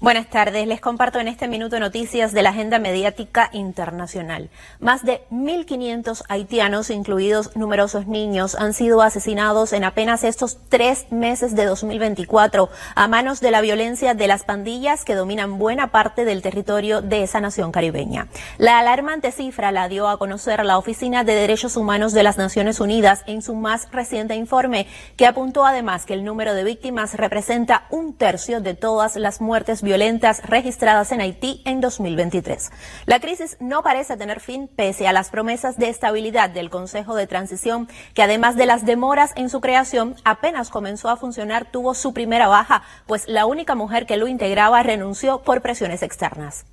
Buenas tardes, les comparto en este minuto noticias de la agenda mediática internacional. Más de 1.500 haitianos, incluidos numerosos niños, han sido asesinados en apenas estos 3 meses de 2024 a manos de la violencia de las pandillas que dominan buena parte del territorio de esa nación caribeña. La alarmante cifra la dio a conocer la Oficina de Derechos Humanos de las Naciones Unidas en su más reciente informe, que apuntó además que el número de víctimas representa 1/3 de todas las muertes violentas registradas en Haití en 2023. La crisis no parece tener fin pese a las promesas de estabilidad del Consejo de Transición, que además de las demoras en su creación, apenas comenzó a funcionar, tuvo su primera baja, pues la única mujer que lo integraba renunció por presiones externas.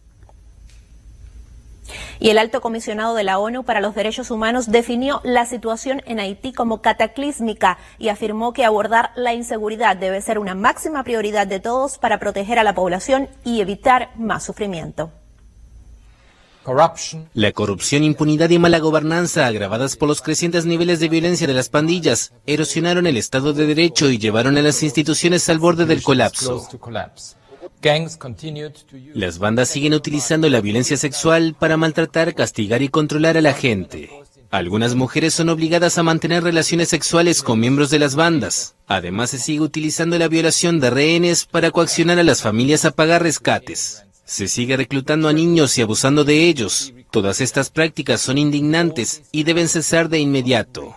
Y el alto comisionado de la ONU para los Derechos Humanos definió la situación en Haití como cataclísmica y afirmó que abordar la inseguridad debe ser una máxima prioridad de todos para proteger a la población y evitar más sufrimiento. La corrupción, impunidad y mala gobernanza, agravadas por los crecientes niveles de violencia de las pandillas, erosionaron el Estado de Derecho y llevaron a las instituciones al borde del colapso. Las bandas siguen utilizando la violencia sexual para maltratar, castigar y controlar a la gente. Algunas mujeres son obligadas a mantener relaciones sexuales con miembros de las bandas. Además, se sigue utilizando la violación de rehenes para coaccionar a las familias a pagar rescates. Se sigue reclutando a niños y abusando de ellos. Todas estas prácticas son indignantes y deben cesar de inmediato.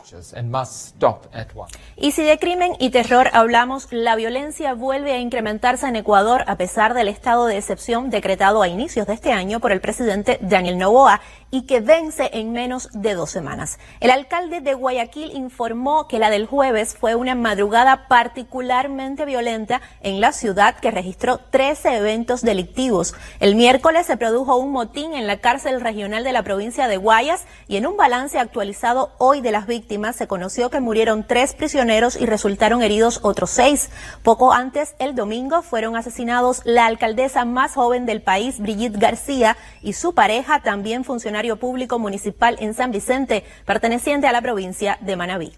Y si de crimen y terror hablamos, la violencia vuelve a incrementarse en Ecuador a pesar del estado de excepción decretado a inicios de este año por el presidente Daniel Noboa y que vence en menos de 2 semanas. El alcalde de Guayaquil informó que la del jueves fue una madrugada particularmente violenta en la ciudad, que registró 13 eventos delictivos. El miércoles se produjo un motín en la cárcel regional de la provincia de Guayas y en un balance actualizado hoy de las víctimas se conoció que murieron 3 prisioneros y resultaron heridos otros 6. Poco antes, el domingo, fueron asesinados la alcaldesa más joven del país, Brigitte García, y su pareja, también funcionario público municipal en San Vicente, perteneciente a la provincia de Manabí.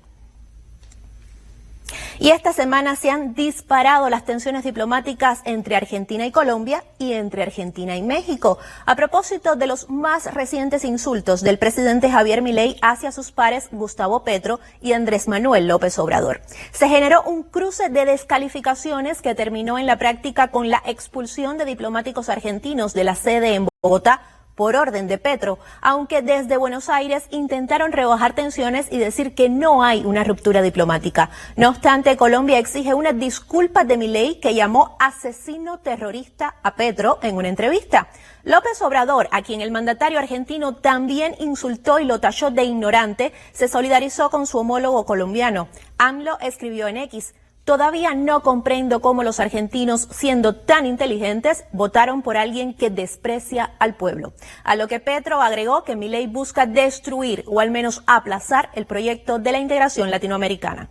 Y esta semana se han disparado las tensiones diplomáticas entre Argentina y Colombia y entre Argentina y México, a propósito de los más recientes insultos del presidente Javier Milei hacia sus pares Gustavo Petro y Andrés Manuel López Obrador. Se generó un cruce de descalificaciones que terminó en la práctica con la expulsión de diplomáticos argentinos de la sede en Bogotá por orden de Petro, aunque desde Buenos Aires intentaron rebajar tensiones y decir que no hay una ruptura diplomática. No obstante, Colombia exige una disculpa de Milei, que llamó asesino terrorista a Petro en una entrevista. López Obrador, a quien el mandatario argentino también insultó y lo tachó de ignorante, se solidarizó con su homólogo colombiano. AMLO escribió en X: todavía no comprendo cómo los argentinos, siendo tan inteligentes, votaron por alguien que desprecia al pueblo. A lo que Petro agregó que Milei busca destruir o al menos aplazar el proyecto de la integración latinoamericana.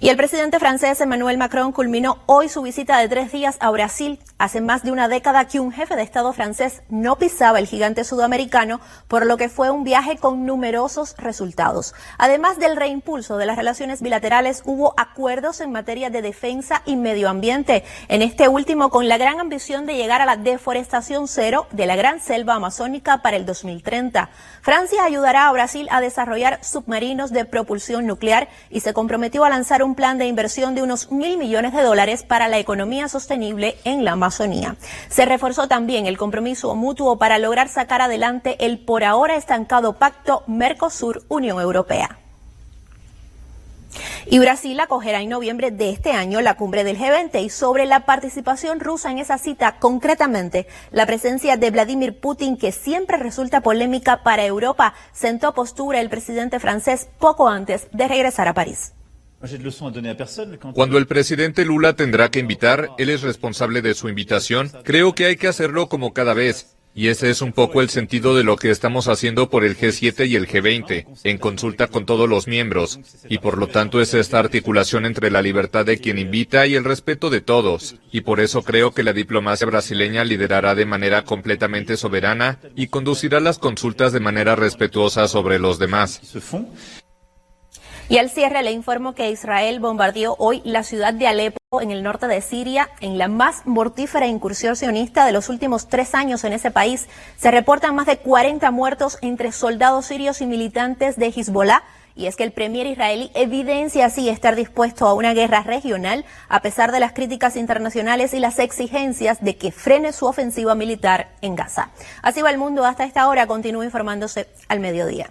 Y el presidente francés Emmanuel Macron culminó hoy su visita de 3 días a Brasil. Hace más de una década que un jefe de Estado francés no pisaba el gigante sudamericano, por lo que fue un viaje con numerosos resultados. Además del reimpulso de las relaciones bilaterales, hubo acuerdos en materia de defensa y medio ambiente, en este último con la gran ambición de llegar a la deforestación cero de la gran selva amazónica para el 2030. Francia ayudará a Brasil a desarrollar submarinos de propulsión nuclear y se comprometió a lanzar un plan de inversión de unos $1.000 millones para la economía sostenible en la Amazonía. Se reforzó también el compromiso mutuo para lograr sacar adelante el por ahora estancado pacto Mercosur-Unión Europea. Y Brasil acogerá en noviembre de este año la cumbre del G20, y sobre la participación rusa en esa cita, concretamente la presencia de Vladimir Putin, que siempre resulta polémica para Europa, sentó postura el presidente francés poco antes de regresar a París. Cuando el presidente Lula tendrá que invitar, él es responsable de su invitación. Creo que hay que hacerlo como cada vez. Y ese es un poco el sentido de lo que estamos haciendo por el G7 y el G20, en consulta con todos los miembros. Y por lo tanto es esta articulación entre la libertad de quien invita y el respeto de todos. Y por eso creo que la diplomacia brasileña liderará de manera completamente soberana y conducirá las consultas de manera respetuosa sobre los demás. Y al cierre le informo que Israel bombardeó hoy la ciudad de Alepo en el norte de Siria, en la más mortífera incursión sionista de los últimos 3 años en ese país. Se reportan más de 40 muertos entre soldados sirios y militantes de Hezbollah. Y es que el premier israelí evidencia así estar dispuesto a una guerra regional, a pesar de las críticas internacionales y las exigencias de que frene su ofensiva militar en Gaza. Así va el mundo hasta esta hora. Continúa informándose al mediodía.